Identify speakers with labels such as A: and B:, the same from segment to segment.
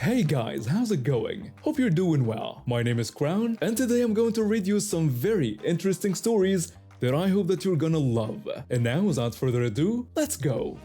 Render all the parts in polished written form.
A: Hey guys, how's it going? Hope you're doing well. My name is Crown, and today I'm going to read you some very interesting stories that I hope that you're gonna love. And now, without further ado, let's go!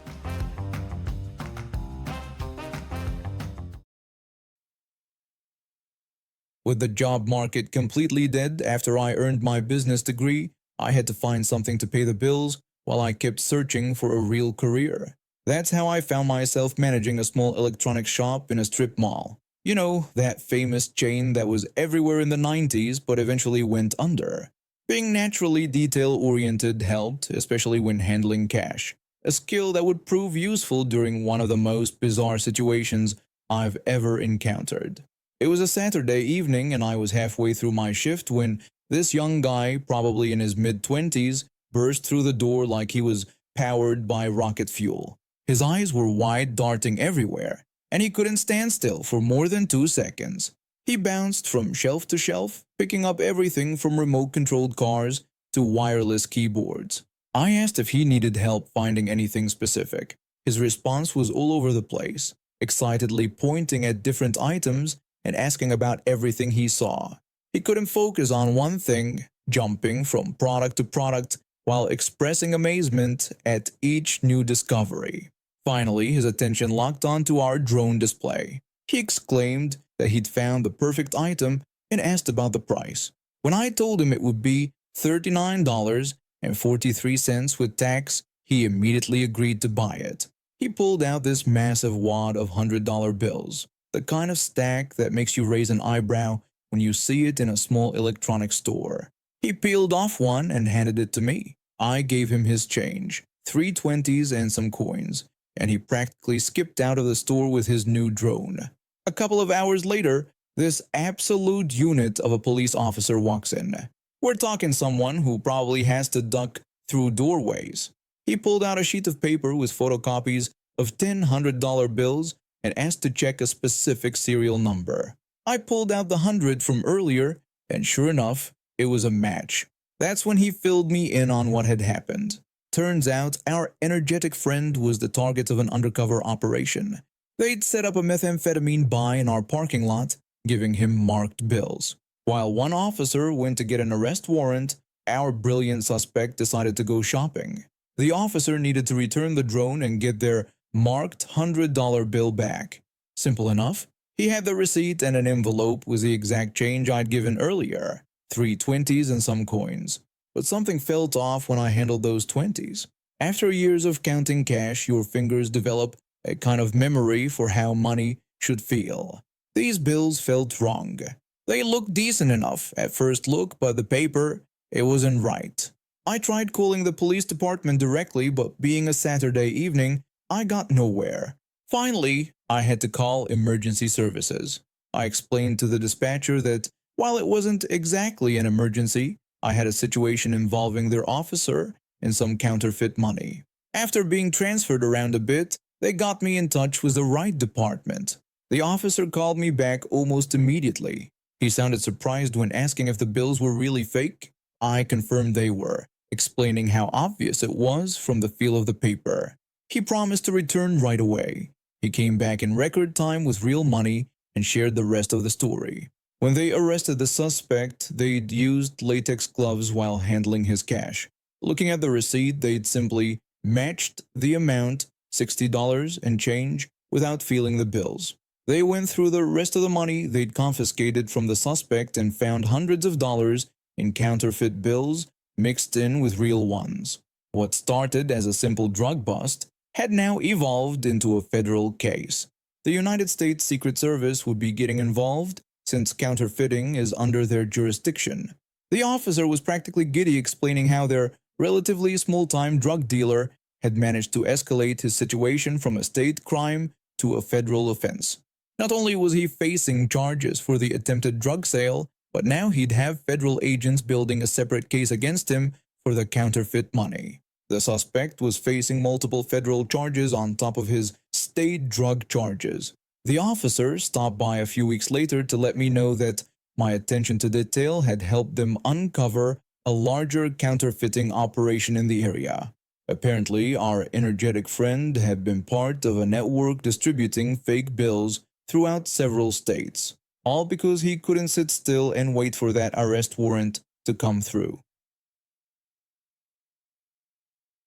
B: With the job market completely dead after I earned my business degree, I had to find something to pay the bills while I kept searching for a real career. That's how I found myself managing a small electronics shop in a strip mall. You know, that famous chain that was everywhere in the 90s but eventually went under. Being naturally detail-oriented helped, especially when handling cash, a skill that would prove useful during one of the most bizarre situations I've ever encountered. It was a Saturday evening and I was halfway through my shift when this young guy, probably in his mid-20s, burst through the door like he was powered by rocket fuel. His eyes were wide, darting everywhere, and he couldn't stand still for more than 2 seconds. He bounced from shelf to shelf, picking up everything from remote-controlled cars to wireless keyboards. I asked if he needed help finding anything specific. His response was all over the place, excitedly pointing at different items and asking about everything he saw. He couldn't focus on one thing, jumping from product to product while expressing amazement at each new discovery. Finally, his attention locked onto our drone display. He exclaimed that he'd found the perfect item and asked about the price. When I told him it would be $39.43 with tax, he immediately agreed to buy it. He pulled out this massive wad of $100 bills, the kind of stack that makes you raise an eyebrow when you see it in a small electronics store. He peeled off one and handed it to me. I gave him his change, 3 20s and some coins, and he practically skipped out of the store with his new drone. A couple of hours later, this absolute unit of a police officer walks in. We're talking someone who probably has to duck through doorways. He pulled out a sheet of paper with photocopies of 10 $100 bills and asked to check a specific serial number. I pulled out the 100 from earlier, and sure enough, it was a match. That's when he filled me in on what had happened. Turns out, our energetic friend was the target of an undercover operation. They'd set up a methamphetamine buy in our parking lot, giving him marked bills. While one officer went to get an arrest warrant, our brilliant suspect decided to go shopping. The officer needed to return the drone and get their marked $100 bill back. Simple enough. He had the receipt and an envelope with the exact change I'd given earlier, 3 20s and some coins. But something felt off when I handled those 20s. After years of counting cash, your fingers develop a kind of memory for how money should feel. These bills felt wrong. They looked decent enough at first look, but the paper, it wasn't right. I tried calling the police department directly, but being a Saturday evening, I got nowhere. Finally, I had to call emergency services. I explained to the dispatcher that while it wasn't exactly an emergency, I had a situation involving their officer and some counterfeit money. After being transferred around a bit, they got me in touch with the right department. The officer called me back almost immediately. He sounded surprised when asking if the bills were really fake. I confirmed they were, explaining how obvious it was from the feel of the paper. He promised to return right away. He came back in record time with real money and shared the rest of the story. When they arrested the suspect, they'd used latex gloves while handling his cash. Looking at the receipt, they'd simply matched the amount, $60 and change, without feeling the bills. They went through the rest of the money they'd confiscated from the suspect and found hundreds of dollars in counterfeit bills mixed in with real ones. What started as a simple drug bust had now evolved into a federal case. The United States Secret Service would be getting involved since counterfeiting is under their jurisdiction. The officer was practically giddy explaining how their relatively small-time drug dealer had managed to escalate his situation from a state crime to a federal offense. Not only was he facing charges for the attempted drug sale, but now he'd have federal agents building a separate case against him for the counterfeit money. The suspect was facing multiple federal charges on top of his state drug charges. The officer stopped by a few weeks later to let me know that my attention to detail had helped them uncover a larger counterfeiting operation in the area. Apparently, our energetic friend had been part of a network distributing fake bills throughout several states, all because he couldn't sit still and wait for that arrest warrant to come through.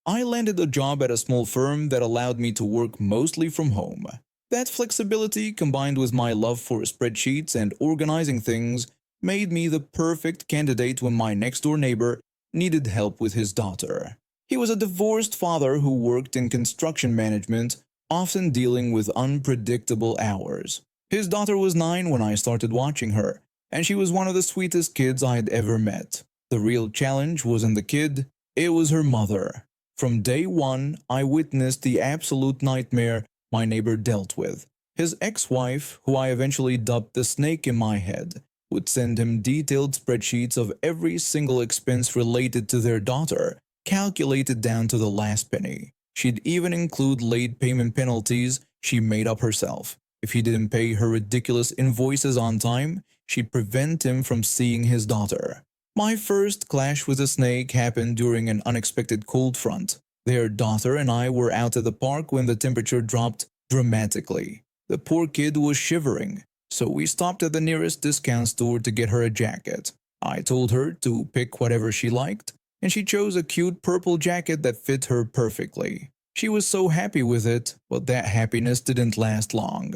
B: I landed a job at a small firm that allowed me to work mostly from home. That flexibility, combined with my love for spreadsheets and organizing things, made me the perfect candidate when my next-door neighbor needed help with his daughter. He was a divorced father who worked in construction management, often dealing with unpredictable hours. His daughter was 9 when I started watching her, and she was one of the sweetest kids I had ever met. The real challenge wasn't the kid, it was her mother. From day one, I witnessed the absolute nightmare my neighbor dealt with. His ex-wife, who I eventually dubbed the snake in my head, would send him detailed spreadsheets of every single expense related to their daughter, calculated down to the last penny. She'd even include late payment penalties she made up herself. If he didn't pay her ridiculous invoices on time, she'd prevent him from seeing his daughter. My first clash with the snake happened during an unexpected cold front. Their daughter and I were out at the park when the temperature dropped dramatically. The poor kid was shivering, so we stopped at the nearest discount store to get her a jacket. I told her to pick whatever she liked, and she chose a cute purple jacket that fit her perfectly. She was so happy with it, but that happiness didn't last long.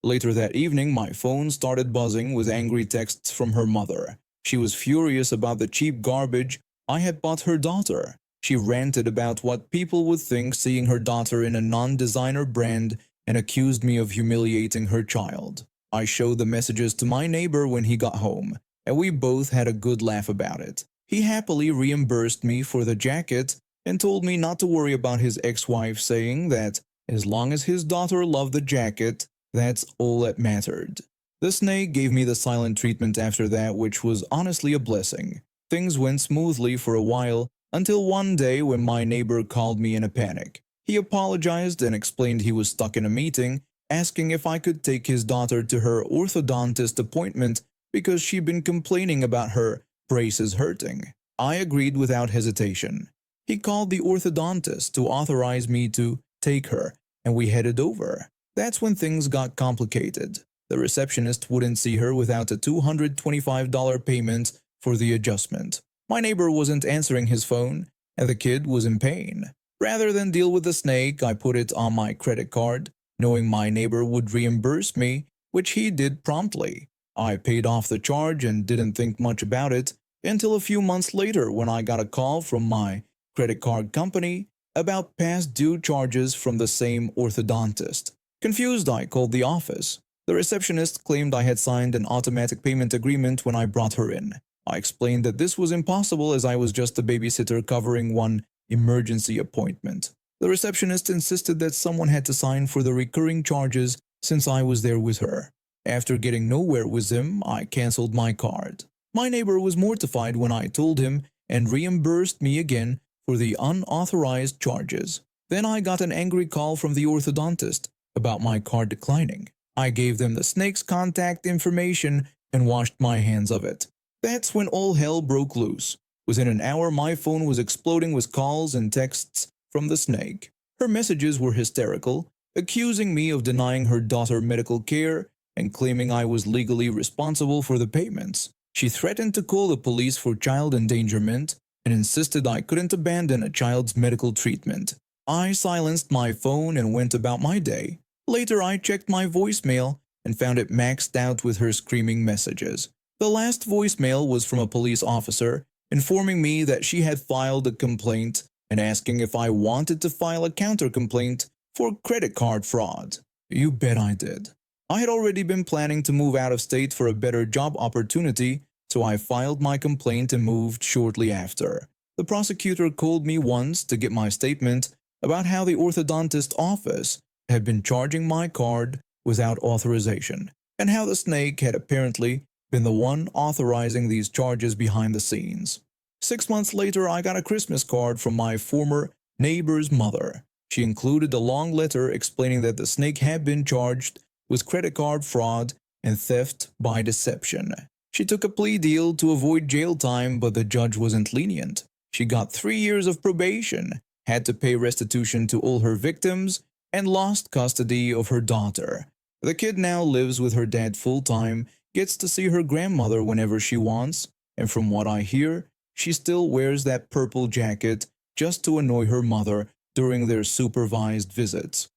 B: Later that evening, my phone started buzzing with angry texts from her mother. She was furious about the cheap garbage I had bought her daughter. She ranted about what people would think seeing her daughter in a non-designer brand and accused me of humiliating her child. I showed the messages to my neighbor when he got home, and we both had a good laugh about it. He happily reimbursed me for the jacket and told me not to worry about his ex-wife, saying that as long as his daughter loved the jacket, that's all that mattered. The snake gave me the silent treatment after that, which was honestly a blessing. Things went smoothly for a while until one day when my neighbor called me in a panic. He apologized and explained he was stuck in a meeting, asking if I could take his daughter to her orthodontist appointment because she'd been complaining about her braces hurting. I agreed without hesitation. He called the orthodontist to authorize me to take her, and we headed over. That's when things got complicated. The receptionist wouldn't see her without a $225 payment for the adjustment. My neighbor wasn't answering his phone, and the kid was in pain. Rather than deal with the snake, I put it on my credit card, knowing my neighbor would reimburse me, which he did promptly. I paid off the charge and didn't think much about it until a few months later when I got a call from my credit card company about past due charges from the same orthodontist. Confused, I called the office. The receptionist claimed I had signed an automatic payment agreement when I brought her in. I explained that this was impossible as I was just a babysitter covering one emergency appointment. The receptionist insisted that someone had to sign for the recurring charges since I was there with her. After getting nowhere with him, I canceled my card. My neighbor was mortified when I told him and reimbursed me again for the unauthorized charges. Then I got an angry call from the orthodontist about my card declining. I gave them the snake's contact information and washed my hands of it. That's when all hell broke loose. Within an hour, my phone was exploding with calls and texts from the snake. Her messages were hysterical, accusing me of denying her daughter medical care and claiming I was legally responsible for the payments. She threatened to call the police for child endangerment and insisted I couldn't abandon a child's medical treatment. I silenced my phone and went about my day. Later, I checked my voicemail and found it maxed out with her screaming messages. The last voicemail was from a police officer informing me that she had filed a complaint and asking if I wanted to file a counter-complaint for credit card fraud. You bet I did. I had already been planning to move out of state for a better job opportunity, so I filed my complaint and moved shortly after. The prosecutor called me once to get my statement about how the orthodontist office had been charging my card without authorization, and how the snake had apparently been the one authorizing these charges behind the scenes. 6 months later, I got a Christmas card from my former neighbor's mother. She included a long letter explaining that the snake had been charged with credit card fraud and theft by deception. She took a plea deal to avoid jail time, but the judge wasn't lenient. She got 3 years of probation, had to pay restitution to all her victims, and lost custody of her daughter. The kid now lives with her dad full-time, gets to see her grandmother whenever she wants, and from what I hear, she still wears that purple jacket just to annoy her mother during their supervised visits.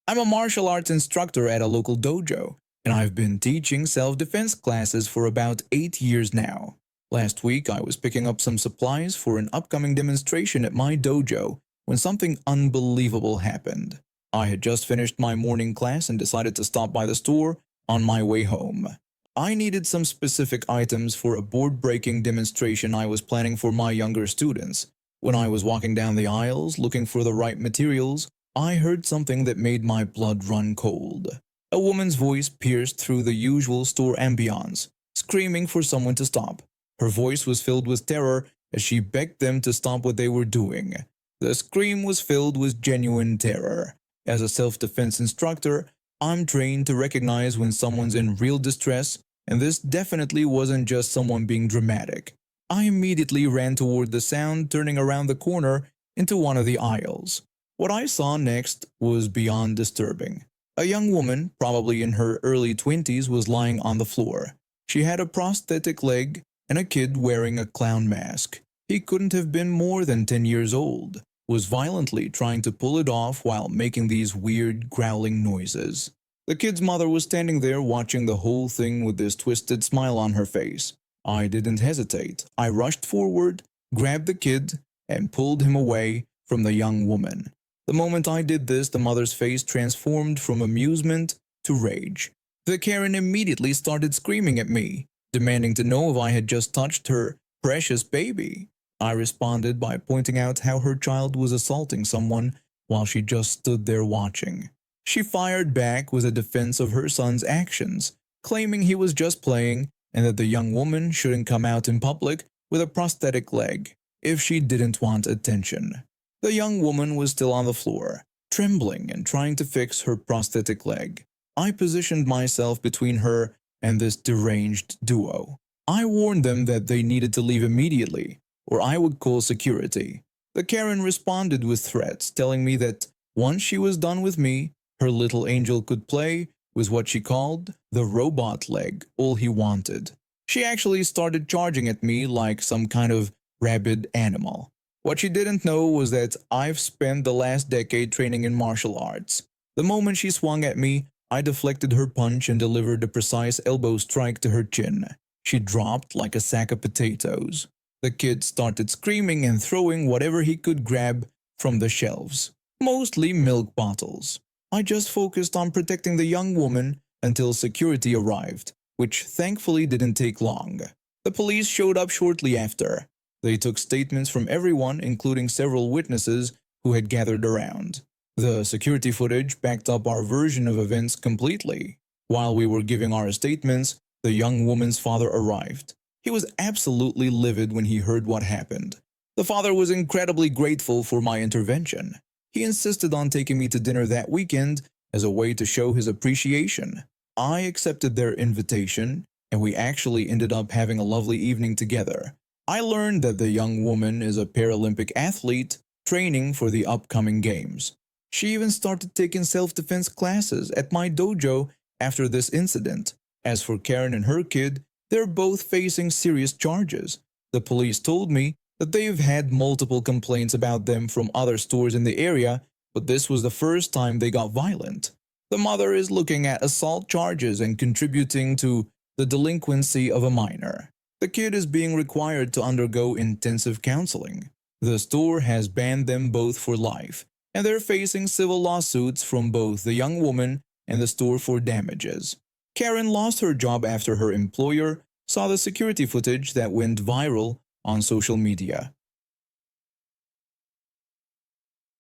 B: I'm a martial arts instructor at a local dojo, and I've been teaching self-defense classes for about 8 years now. Last week, I was picking up some supplies for an upcoming demonstration at my dojo when something unbelievable happened. I had just finished my morning class and decided to stop by the store on my way home. I needed some specific items for a board-breaking demonstration I was planning for my younger students. When I was walking down the aisles looking for the right materials, I heard something that made my blood run cold. A woman's voice pierced through the usual store ambiance, screaming for someone to stop. Her voice was filled with terror as she begged them to stop what they were doing. The scream was filled with genuine terror. As a self-defense instructor, I'm trained to recognize when someone's in real distress, and this definitely wasn't just someone being dramatic. I immediately ran toward the sound, turning around the corner into one of the aisles. What I saw next was beyond disturbing. A young woman, probably in her early 20s, was lying on the floor. She had a prosthetic leg and a kid wearing a clown mask. He couldn't have been more than 10 years old, was violently trying to pull it off while making these weird growling noises. The kid's mother was standing there watching the whole thing with this twisted smile on her face. I didn't hesitate. I rushed forward, grabbed the kid, and pulled him away from the young woman. The moment I did this, the mother's face transformed from amusement to rage. The Karen immediately started screaming at me, demanding to know if I had just touched her precious baby. I responded by pointing out how her child was assaulting someone while she just stood there watching. She fired back with a defense of her son's actions, claiming he was just playing and that the young woman shouldn't come out in public with a prosthetic leg if she didn't want attention. The young woman was still on the floor, trembling and trying to fix her prosthetic leg. I positioned myself between her and this deranged duo. I warned them that they needed to leave immediately, or I would call security. The Karen responded with threats, telling me that once she was done with me, her little angel could play with what she called the robot leg all he wanted. She actually started charging at me like some kind of rabid animal. What she didn't know was that I've spent the last decade training in martial arts. The moment she swung at me, I deflected her punch and delivered a precise elbow strike to her chin. She dropped like a sack of potatoes. The kid started screaming and throwing whatever he could grab from the shelves, mostly milk bottles. I just focused on protecting the young woman until security arrived, which thankfully didn't take long. The police showed up shortly after. They took statements from everyone, including several witnesses who had gathered around. The security footage backed up our version of events completely. While we were giving our statements, the young woman's father arrived. He was absolutely livid when he heard what happened. The father was incredibly grateful for my intervention. He insisted on taking me to dinner that weekend as a way to show his appreciation. I accepted their invitation, and we actually ended up having a lovely evening together. I learned that the young woman is a Paralympic athlete training for the upcoming games. She even started taking self-defense classes at my dojo after this incident. As for Karen and her kid, they're both facing serious charges. The police told me that they've had multiple complaints about them from other stores in the area, but this was the first time they got violent. The mother is looking at assault charges and contributing to the delinquency of a minor. The kid is being required to undergo intensive counseling. The store has banned them both for life, and they're facing civil lawsuits from both the young woman and the store for damages. Karen lost her job after her employer saw the security footage that went viral on social media.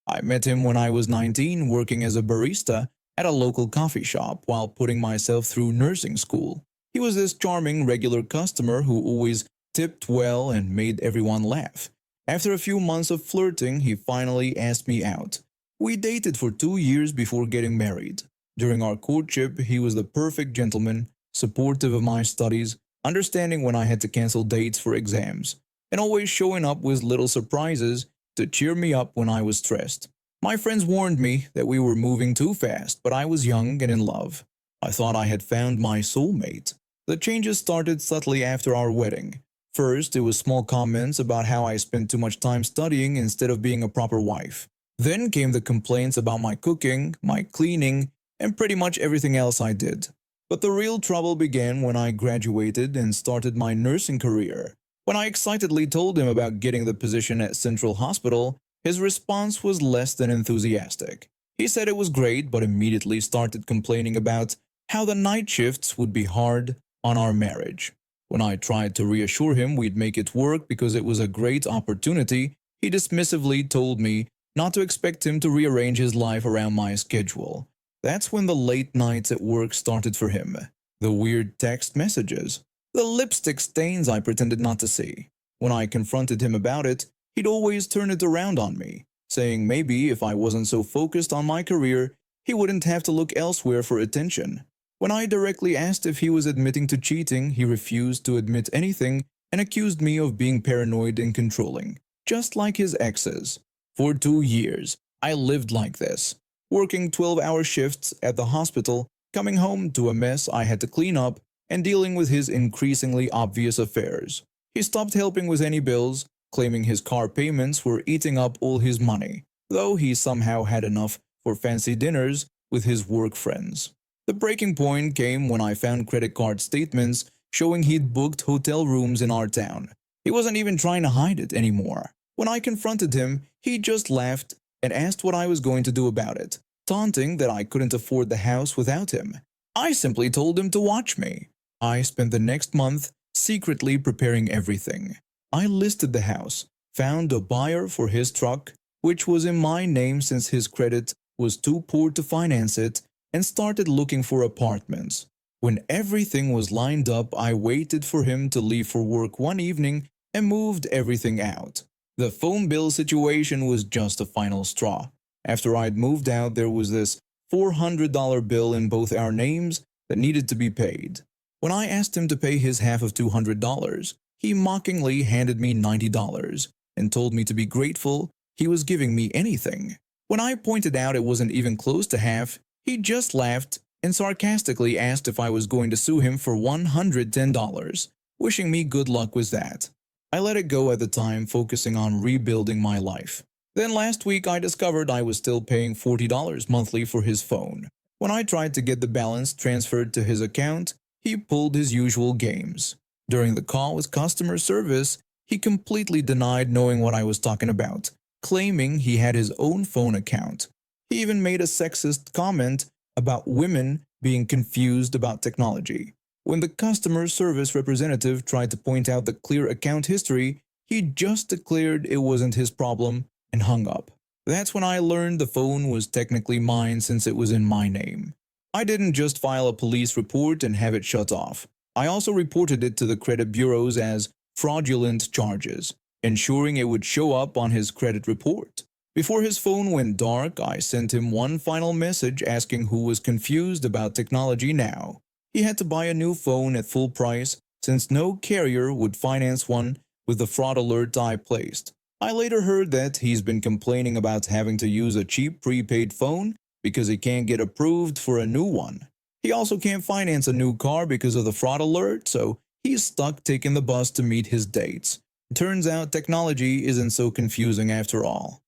B: I met him when I was 19 working as a barista at a local coffee shop while putting myself through nursing school. He was this charming regular customer who always tipped well and made everyone laugh. After a few months of flirting, he finally asked me out. We dated for 2 years before getting married. During our courtship, he was the perfect gentleman, supportive of my studies, understanding when I had to cancel dates for exams, and always showing up with little surprises to cheer me up when I was stressed. My friends warned me that we were moving too fast, but I was young and in love. I thought I had found my soulmate. The changes started subtly after our wedding. First, it was small comments about how I spent too much time studying instead of being a proper wife. Then came the complaints about my cooking, my cleaning, and pretty much everything else I did. But the real trouble began when I graduated and started my nursing career. When I excitedly told him about getting the position at Central Hospital, his response was less than enthusiastic. He said it was great, but immediately started complaining about how the night shifts would be hard on our marriage. When I tried to reassure him we'd make it work because it was a great opportunity, he dismissively told me not to expect him to rearrange his life around my schedule. That's when the late nights at work started for him. The weird text messages. The lipstick stains I pretended not to see. When I confronted him about it, he'd always turn it around on me, saying maybe if I wasn't so focused on my career, he wouldn't have to look elsewhere for attention. When I directly asked if he was admitting to cheating, he refused to admit anything and accused me of being paranoid and controlling, just like his exes. For 2 years, I lived like this, working 12-hour shifts at the hospital, coming home to a mess I had to clean up, and dealing with his increasingly obvious affairs. He stopped helping with any bills, claiming his car payments were eating up all his money, though he somehow had enough for fancy dinners with his work friends. The breaking point came when I found credit card statements showing he'd booked hotel rooms in our town. He wasn't even trying to hide it anymore. When I confronted him, he just laughed and asked what I was going to do about it, taunting that I couldn't afford the house without him. I simply told him to watch me. I spent the next month secretly preparing everything. I listed the house, found a buyer for his truck, which was in my name since his credit was too poor to finance it, and started looking for apartments. When everything was lined up, I waited for him to leave for work one evening and moved everything out. The phone bill situation was just a final straw. After I'd moved out, there was this $400 bill in both our names that needed to be paid. When I asked him to pay his half of $200, he mockingly handed me $90 and told me to be grateful he was giving me anything. When I pointed out it wasn't even close to half, he just laughed and sarcastically asked if I was going to sue him for $110, wishing me good luck with that. I let it go at the time, focusing on rebuilding my life. Then last week I discovered I was still paying $40 monthly for his phone. When I tried to get the balance transferred to his account, he pulled his usual games. During the call with customer service, he completely denied knowing what I was talking about, claiming he had his own phone account. He even made a sexist comment about women being confused about technology. When the customer service representative tried to point out the clear account history, he just declared it wasn't his problem and hung up. That's when I learned the phone was technically mine since it was in my name. I didn't just file a police report and have it shut off. I also reported it to the credit bureaus as fraudulent charges, ensuring it would show up on his credit report. Before his phone went dark, I sent him one final message asking who was confused about technology now. He had to buy a new phone at full price since no carrier would finance one with the fraud alert I placed. I later heard that he's been complaining about having to use a cheap prepaid phone because he can't get approved for a new one. He also can't finance a new car because of the fraud alert, so he's stuck taking the bus to meet his dates. Turns out technology isn't so confusing after all.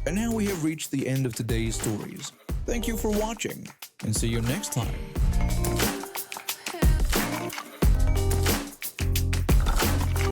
B: And now we have reached the end of today's stories. Thank you for watching, and see you next time.